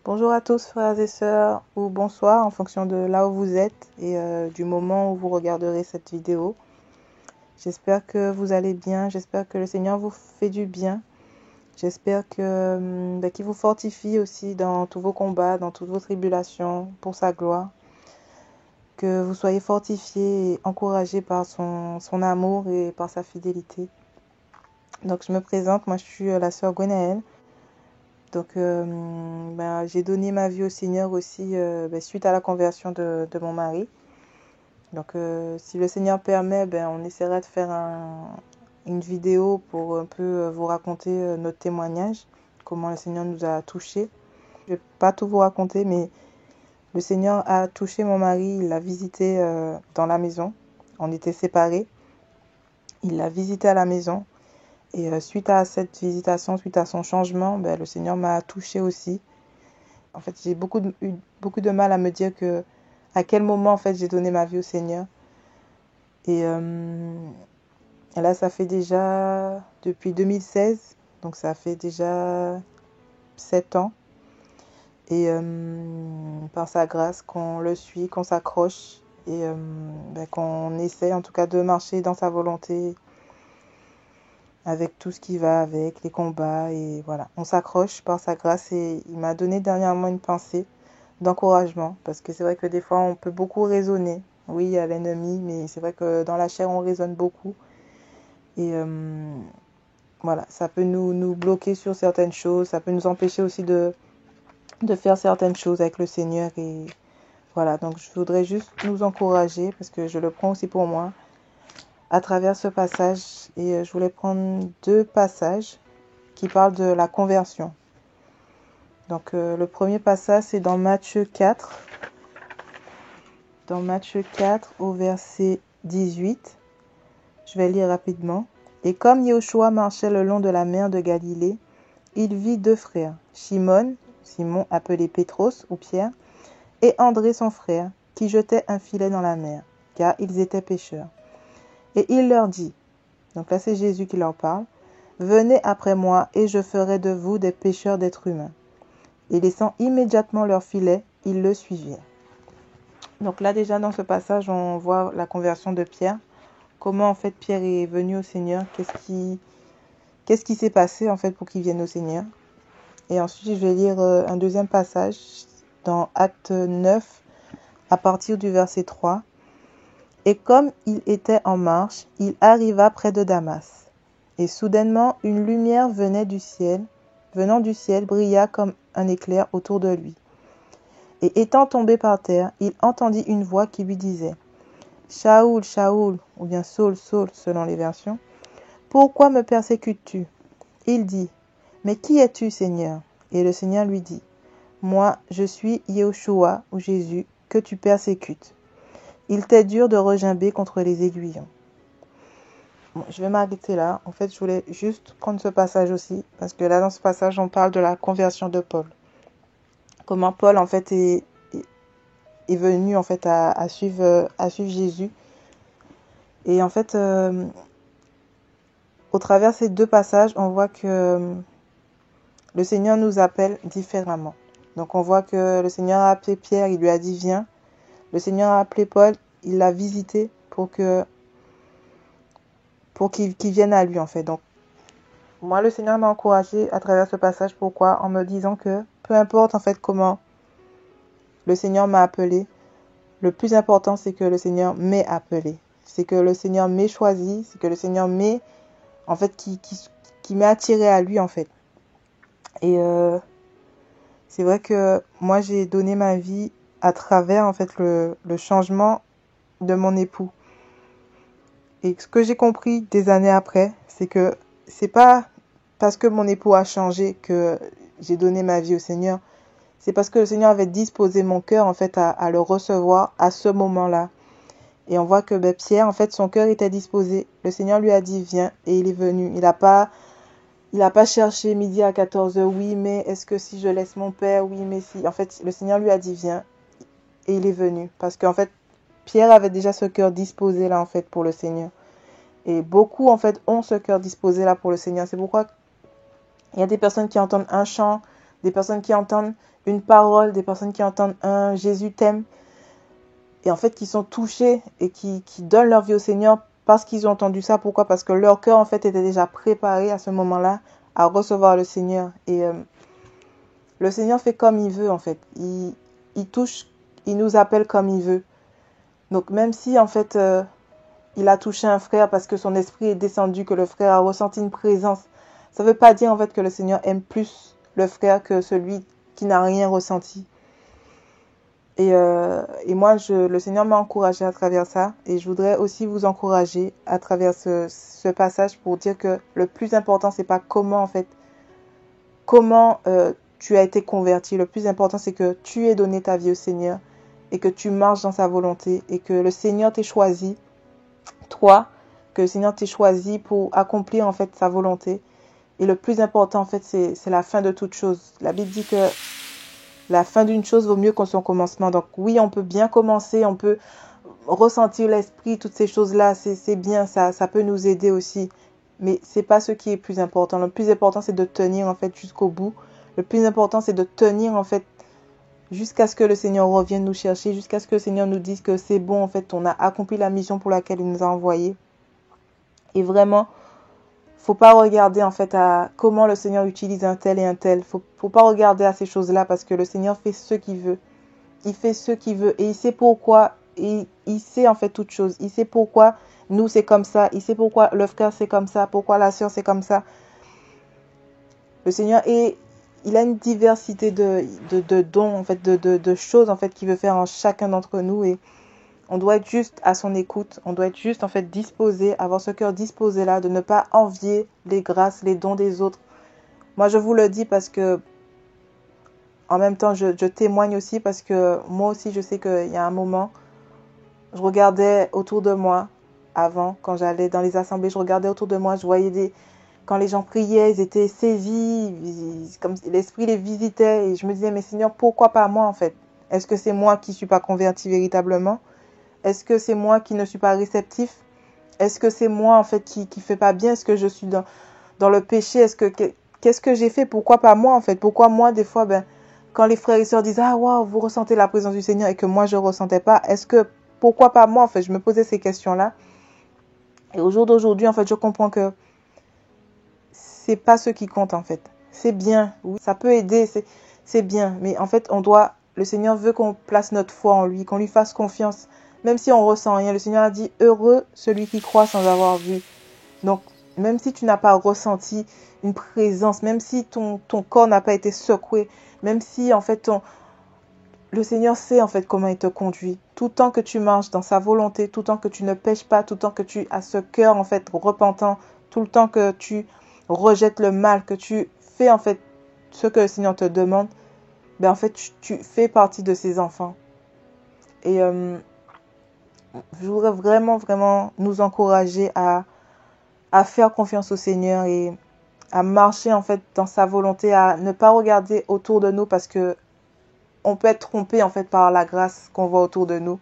Bonjour à tous frères et sœurs, ou bonsoir en fonction de là où vous êtes et du moment où vous regarderez cette vidéo. J'espère que vous allez bien, j'espère que le Seigneur vous fait du bien. J'espère que qu'il vous fortifie aussi dans tous vos combats, dans toutes vos tribulations, pour sa gloire. Que vous soyez fortifiés et encouragés par son amour et par sa fidélité. Donc je me présente, moi je suis la sœur Gwenaëlle. Donc, j'ai donné ma vie au Seigneur aussi suite à la conversion de mon mari. Donc, si le Seigneur permet, on essaiera de faire une vidéo pour un peu vous raconter notre témoignage, comment le Seigneur nous a touchés. Je ne vais pas tout vous raconter, mais le Seigneur a touché mon mari, il l'a visité dans la maison. On était séparés. Il l'a visité à la maison. Et suite à cette visitation, suite à son changement, le Seigneur m'a touchée aussi. En fait, j'ai eu beaucoup de mal à me dire à quel moment en fait j'ai donné ma vie au Seigneur. Et là, ça fait déjà depuis 2016, donc ça fait déjà 7 ans. Et par sa grâce, qu'on le suit, qu'on s'accroche et qu'on essaie en tout cas de marcher dans sa volonté, avec tout ce qui va avec, les combats, et voilà. On s'accroche par sa grâce et il m'a donné dernièrement une pensée d'encouragement, parce que c'est vrai que des fois on peut beaucoup raisonner. Oui, il y a l'ennemi, mais c'est vrai que dans la chair on raisonne beaucoup. Et voilà, ça peut nous bloquer sur certaines choses, ça peut nous empêcher aussi de faire certaines choses avec le Seigneur. Et voilà, donc je voudrais juste nous encourager, parce que je le prends aussi pour moi, à travers ce passage. Et je voulais prendre 2 passages qui parlent de la conversion. Donc le premier passage, c'est dans Matthieu 4. Dans Matthieu 4 au verset 18. Je vais lire rapidement. Et comme Yahushua marchait le long de la mer de Galilée, il vit 2 frères, Simon appelé Pétros ou Pierre, et André son frère, qui jetaient un filet dans la mer, car ils étaient pêcheurs. Et il leur dit, donc là c'est Jésus qui leur parle, venez après moi et je ferai de vous des pêcheurs d'êtres humains. Et laissant immédiatement leur filet, ils le suivirent. Donc là déjà dans ce passage, on voit la conversion de Pierre. Comment en fait Pierre est venu au Seigneur. Qu'est-ce qui s'est passé en fait pour qu'il vienne au Seigneur. Et ensuite je vais lire un deuxième passage dans Acte 9 à partir du verset 3. Et comme il était en marche, il arriva près de Damas. Et soudainement une lumière venant du ciel brilla comme un éclair autour de lui. Et étant tombé par terre, il entendit une voix qui lui disait « Shaoul, Shaoul » ou bien « Saul, Saul » selon les versions. « Pourquoi me persécutes-tu » Il dit « Mais qui es-tu, Seigneur » Et le Seigneur lui dit « Moi, je suis Yahushua ou Jésus que tu persécutes. Il t'est dur de regimber contre les aiguillons. » Bon, je vais m'arrêter là. En fait, je voulais juste prendre ce passage aussi, parce que là, dans ce passage, on parle de la conversion de Paul. Comment Paul, en fait, est venu, en fait, à suivre Jésus. Et en fait, au travers de ces 2 passages, on voit que le Seigneur nous appelle différemment. Donc, on voit que le Seigneur a appelé Pierre, il lui a dit « Viens ». Le Seigneur a appelé Paul, il l'a visité pour qu'il vienne à lui, en fait. Donc, moi, le Seigneur m'a encouragée à travers ce passage. Pourquoi ? En me disant que peu importe, en fait, comment le Seigneur m'a appelé, le plus important, c'est que le Seigneur m'ait appelé. C'est que le Seigneur m'ait choisi, c'est que le Seigneur m'ait, en fait, qui m'ait attiré à lui, en fait. Et c'est vrai que moi, j'ai donné ma vie à travers, en fait, le changement de mon époux. Et ce que j'ai compris des années après, c'est que c'est pas parce que mon époux a changé que j'ai donné ma vie au Seigneur. C'est parce que le Seigneur avait disposé mon cœur, en fait, à le recevoir à ce moment-là. Et on voit que Pierre, en fait, son cœur était disposé. Le Seigneur lui a dit, viens, et il est venu. Il n'a pas cherché midi à 14h, oui, mais est-ce que si je laisse mon père, oui, mais si. En fait, le Seigneur lui a dit, viens, et il est venu. Parce qu'en fait, Pierre avait déjà ce cœur disposé là, en fait, pour le Seigneur. Et beaucoup, en fait, ont ce cœur disposé là pour le Seigneur. C'est pourquoi il y a des personnes qui entendent un chant des personnes qui entendent une parole, des personnes qui entendent un Jésus t'aime, et en fait qui sont touchés et qui donnent leur vie au Seigneur parce qu'ils ont entendu ça. Pourquoi? Parce que leur cœur en fait était déjà préparé à ce moment-là à recevoir le Seigneur. Et le Seigneur fait comme il veut en fait. Il touche, il nous appelle comme il veut. Donc même si en fait il a touché un frère parce que son esprit est descendu, que le frère a ressenti une présence, ça ne veut pas dire en fait que le Seigneur aime plus le frère que celui qui n'a rien ressenti. Et moi, le Seigneur m'a encouragée à travers ça. Et je voudrais aussi vous encourager à travers ce passage pour dire que le plus important, c'est pas comment, en fait, comment tu as été converti. Le plus important, c'est que tu aies donné ta vie au Seigneur et que tu marches dans sa volonté et que le Seigneur t'ait choisi, toi, que le Seigneur t'ait choisi pour accomplir, en fait, sa volonté. Et le plus important, en fait, c'est la fin de toute chose. La Bible dit que la fin d'une chose vaut mieux que son commencement. Donc oui, on peut bien commencer, on peut ressentir l'esprit, toutes ces choses-là, c'est bien, ça peut nous aider aussi. Mais c'est pas ce qui est plus important. Le plus important, c'est de tenir en fait jusqu'au bout. Le plus important, c'est de tenir en fait jusqu'à ce que le Seigneur revienne nous chercher, jusqu'à ce que le Seigneur nous dise que c'est bon, en fait, on a accompli la mission pour laquelle il nous a envoyés. Et vraiment, faut pas regarder en fait à comment le Seigneur utilise un tel et un tel. Faut pas regarder à ces choses-là parce que le Seigneur fait ce qu'il veut. Il fait ce qu'il veut et il sait pourquoi. Et il sait en fait toutes choses. Il sait pourquoi nous c'est comme ça. Il sait pourquoi le frère c'est comme ça. Pourquoi la sœur c'est comme ça. Le Seigneur il a une diversité de dons en fait, de choses en fait qu'il veut faire en chacun d'entre nous et on doit être juste à son écoute. On doit être juste en fait disposé, avoir ce cœur disposé là, de ne pas envier les grâces, les dons des autres. Moi, je vous le dis parce que, en même temps, je témoigne aussi parce que moi aussi, je sais qu'il y a un moment, je regardais autour de moi avant, quand j'allais dans les assemblées, je regardais autour de moi, je voyais quand les gens priaient, ils étaient saisis, comme l'esprit les visitait et je me disais, mais Seigneur, pourquoi pas moi en fait? Est-ce que c'est moi qui ne suis pas converti véritablement? Est-ce que c'est moi qui ne suis pas réceptif? Est-ce que c'est moi en fait qui fait pas bien? Est-ce que je suis dans le péché? Qu'est-ce que j'ai fait? Pourquoi pas moi en fait? Pourquoi moi des fois quand les frères et sœurs disent ah waouh, vous ressentez la présence du Seigneur et que moi je ressentais pas, pourquoi pas moi en fait? Je me posais ces questions-là. Et au jour d'aujourd'hui en fait, je comprends que c'est pas ce qui compte en fait. C'est bien, oui, ça peut aider, c'est bien, mais en fait, le Seigneur veut qu'on place notre foi en lui, qu'on lui fasse confiance. Même si on ressent rien, le Seigneur a dit heureux celui qui croit sans avoir vu. Donc, même si tu n'as pas ressenti une présence, même si ton corps n'a pas été secoué, même si en fait le Seigneur sait en fait comment il te conduit. Tout le temps que tu marches dans sa volonté, tout le temps que tu ne pèches pas, tout le temps que tu as ce cœur en fait repentant, tout le temps que tu rejettes le mal, que tu fais en fait ce que le Seigneur te demande, en fait tu fais partie de ses enfants. Et je voudrais vraiment, vraiment nous encourager à faire confiance au Seigneur et à marcher en fait dans sa volonté, à ne pas regarder autour de nous parce que on peut être trompé en fait par la grâce qu'on voit autour de nous.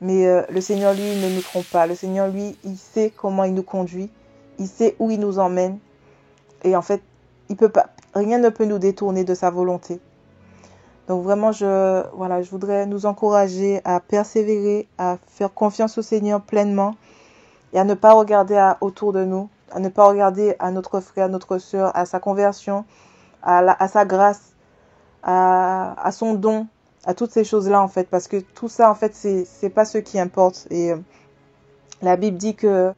Mais le Seigneur, lui, ne nous trompe pas. Le Seigneur, lui, il sait comment il nous conduit. Il sait où il nous emmène. Et en fait, rien ne peut nous détourner de sa volonté. Donc vraiment, je voudrais nous encourager à persévérer, à faire confiance au Seigneur pleinement et à ne pas regarder autour de nous, à ne pas regarder à notre frère, notre sœur, à sa conversion, à sa grâce, à son don, à toutes ces choses-là en fait, parce que tout ça en fait, c'est pas ce qui importe. Et la Bible dit que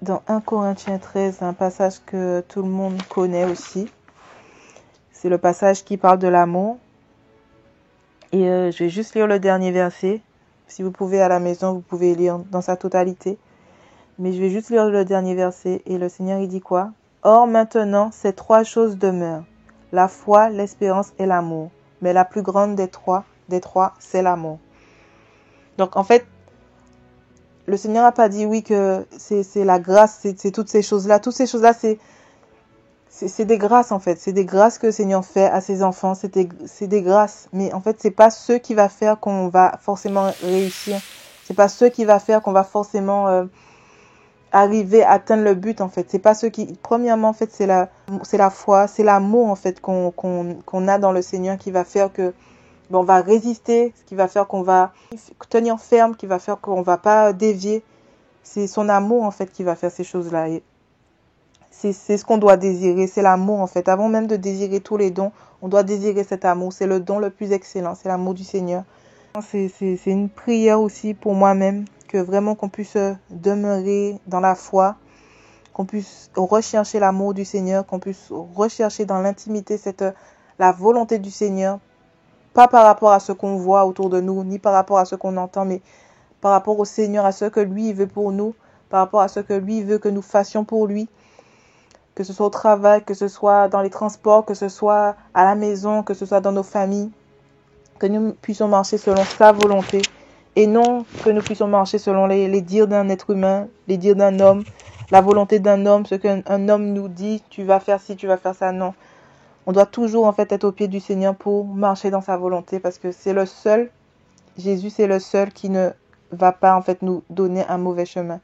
dans 1 Corinthiens 13, un passage que tout le monde connaît aussi, c'est le passage qui parle de l'amour. Et je vais juste lire le dernier verset. Si vous pouvez à la maison, vous pouvez lire dans sa totalité. Mais je vais juste lire le dernier verset. Et le Seigneur, il dit quoi? Or maintenant, ces trois choses demeurent. La foi, l'espérance et l'amour. Mais la plus grande des trois, c'est l'amour. Donc en fait, le Seigneur n'a pas dit oui que c'est la grâce, c'est toutes ces choses-là. Toutes ces choses-là, c'est des grâces en fait. C'est des grâces que le Seigneur fait à ses enfants. C'est des grâces. Mais en fait, c'est pas ce qui va faire qu'on va forcément réussir. C'est pas ce qui va faire qu'on va forcément arriver à atteindre le but en fait. C'est pas ceux qui, premièrement en fait, c'est la foi, c'est l'amour en fait qu'on a dans le Seigneur qui va faire que on va résister, ce qui va faire qu'on va tenir ferme, qui va faire qu'on va pas dévier. C'est son amour en fait qui va faire ces choses-là. Et c'est ce qu'on doit désirer, c'est l'amour en fait. Avant même de désirer tous les dons, on doit désirer cet amour. C'est le don le plus excellent, c'est l'amour du Seigneur. C'est une prière aussi pour moi-même, que vraiment qu'on puisse demeurer dans la foi, qu'on puisse rechercher l'amour du Seigneur, qu'on puisse rechercher dans l'intimité la volonté du Seigneur, pas par rapport à ce qu'on voit autour de nous, ni par rapport à ce qu'on entend, mais par rapport au Seigneur, à ce que lui veut pour nous, par rapport à ce que lui veut que nous fassions pour lui, que ce soit au travail, que ce soit dans les transports, que ce soit à la maison, que ce soit dans nos familles, que nous puissions marcher selon sa volonté et non que nous puissions marcher selon les dires d'un être humain, les dires d'un homme, la volonté d'un homme, ce qu'un homme nous dit, tu vas faire ci, tu vas faire ça, non. On doit toujours en fait être au pied du Seigneur pour marcher dans sa volonté parce que c'est le seul, Jésus c'est le seul qui ne va pas en fait nous donner un mauvais chemin.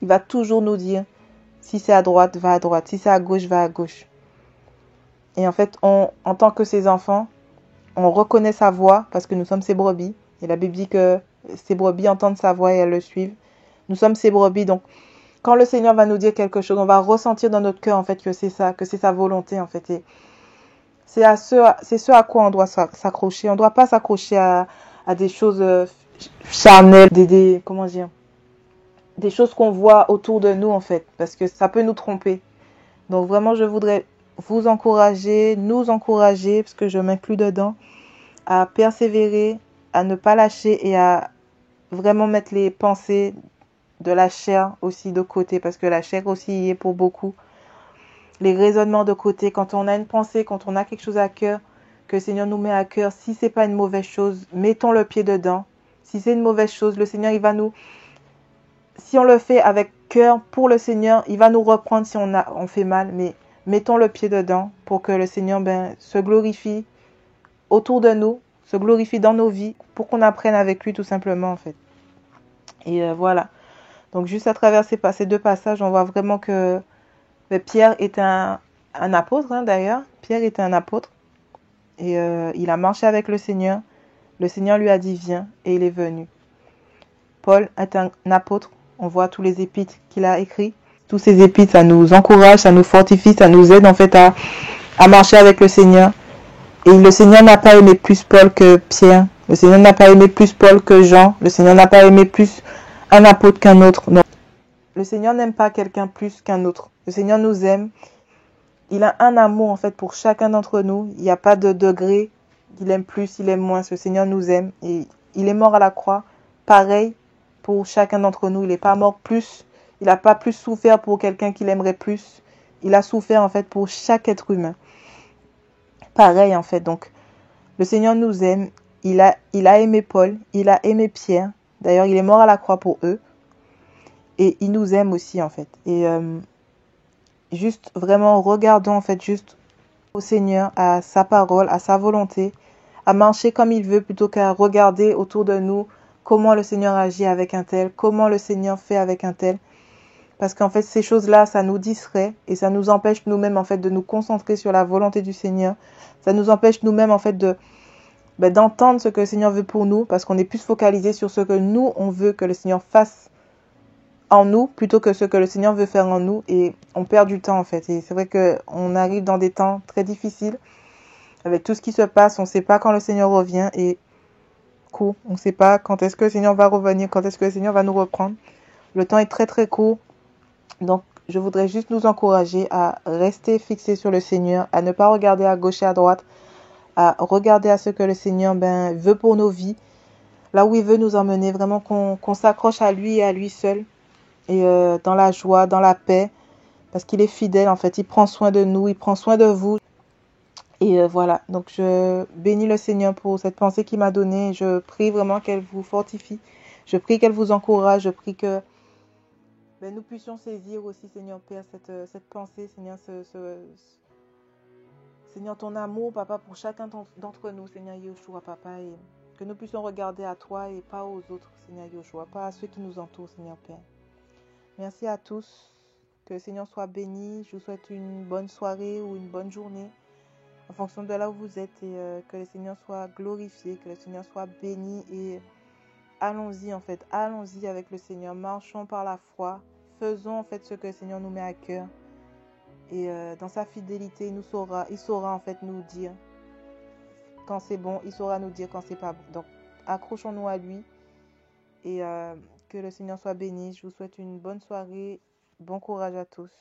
Il va toujours nous dire, si c'est à droite, va à droite, si c'est à gauche, va à gauche. Et en fait, en tant que ses enfants, on reconnaît sa voix parce que nous sommes ses brebis. Et la Bible dit que ses brebis entendent sa voix et elles le suivent. Nous sommes ses brebis. Donc, quand le Seigneur va nous dire quelque chose, on va ressentir dans notre cœur en fait que c'est ça, que c'est sa volonté en fait. Et c'est ce à quoi on doit s'accrocher. On ne doit pas s'accrocher à des choses charnelles, comment dire, des choses qu'on voit autour de nous en fait, parce que ça peut nous tromper. Donc vraiment, je voudrais vous encourager, nous encourager, parce que je m'inclus dedans, à persévérer, à ne pas lâcher et à vraiment mettre les pensées de la chair aussi de côté, parce que la chair aussi y est pour beaucoup. Les raisonnements de côté, quand on a une pensée, quand on a quelque chose à cœur, que le Seigneur nous met à cœur, si c'est pas une mauvaise chose, mettons le pied dedans. Si c'est une mauvaise chose, le Seigneur, il va nous, si on le fait avec cœur pour le Seigneur, il va nous reprendre si on fait mal, mais mettons le pied dedans pour que le Seigneur se glorifie autour de nous, se glorifie dans nos vies, pour qu'on apprenne avec lui tout simplement en fait. Et voilà. Donc juste à travers ces deux passages, on voit vraiment que Pierre est un apôtre d'ailleurs. Pierre était un apôtre et il a marché avec le Seigneur. Le Seigneur lui a dit viens et il est venu. Paul est un apôtre. On voit tous les épîtres qu'il a écrits. Tous ces épîtres, ça nous encourage, ça nous fortifie, ça nous aide en fait à marcher avec le Seigneur. Et le Seigneur n'a pas aimé plus Paul que Pierre. Le Seigneur n'a pas aimé plus Paul que Jean. Le Seigneur n'a pas aimé plus un apôtre qu'un autre. Non. Le Seigneur n'aime pas quelqu'un plus qu'un autre. Le Seigneur nous aime. Il a un amour en fait pour chacun d'entre nous. Il n'y a pas de degré. Il aime plus, il aime moins. Le Seigneur nous aime. Et il est mort à la croix. Pareil pour chacun d'entre nous. Il n'est pas mort plus. Il n'a pas plus souffert pour quelqu'un qu'il aimerait plus. Il a souffert en fait pour chaque être humain. Pareil en fait. Donc le Seigneur nous aime. Il a aimé Paul. Il a aimé Pierre. D'ailleurs, il est mort à la croix pour eux. Et il nous aime aussi en fait. Et juste vraiment regardons en fait juste au Seigneur, à sa parole, à sa volonté, à marcher comme il veut plutôt qu'à regarder autour de nous comment le Seigneur agit avec un tel, comment le Seigneur fait avec un tel. Parce qu'en fait, ces choses-là, ça nous distrait et ça nous empêche nous-mêmes en fait de nous concentrer sur la volonté du Seigneur. Ça nous empêche nous-mêmes en fait d'entendre ce que le Seigneur veut pour nous parce qu'on est plus focalisé sur ce que nous, on veut que le Seigneur fasse en nous plutôt que ce que le Seigneur veut faire en nous et on perd du temps en fait. Et c'est vrai qu'on arrive dans des temps très difficiles avec tout ce qui se passe. On ne sait pas quand le Seigneur revient et court. On ne sait pas quand est-ce que le Seigneur va revenir, quand est-ce que le Seigneur va nous reprendre. Le temps est très très court. Donc je voudrais juste nous encourager à rester fixés sur le Seigneur, à ne pas regarder à gauche et à droite, à regarder à ce que le Seigneur veut pour nos vies, là où il veut nous emmener, vraiment qu'on s'accroche à lui et à lui seul. Et dans la joie, dans la paix, parce qu'il est fidèle en fait, il prend soin de nous, il prend soin de vous. Et voilà, donc je bénis le Seigneur pour cette pensée qu'il m'a donnée. Je prie vraiment qu'elle vous fortifie, je prie qu'elle vous encourage, je prie que nous puissions saisir aussi, Seigneur Père, cette pensée, Seigneur, Seigneur, ton amour, Papa, pour chacun d'entre nous, Seigneur Yeshua, Papa, et que nous puissions regarder à toi et pas aux autres, Seigneur Yeshua, pas à ceux qui nous entourent, Seigneur Père. Merci à tous. Que le Seigneur soit béni. Je vous souhaite une bonne soirée ou une bonne journée en fonction de là où vous êtes et que le Seigneur soit glorifié, que le Seigneur soit béni et allons-y en fait, allons-y avec le Seigneur, marchons par la foi, faisons en fait ce que le Seigneur nous met à cœur et dans sa fidélité, il saura en fait nous dire quand c'est bon, il saura nous dire quand c'est pas bon. Donc accrochons-nous à lui et que le Seigneur soit béni. Je vous souhaite une bonne soirée, bon courage à tous.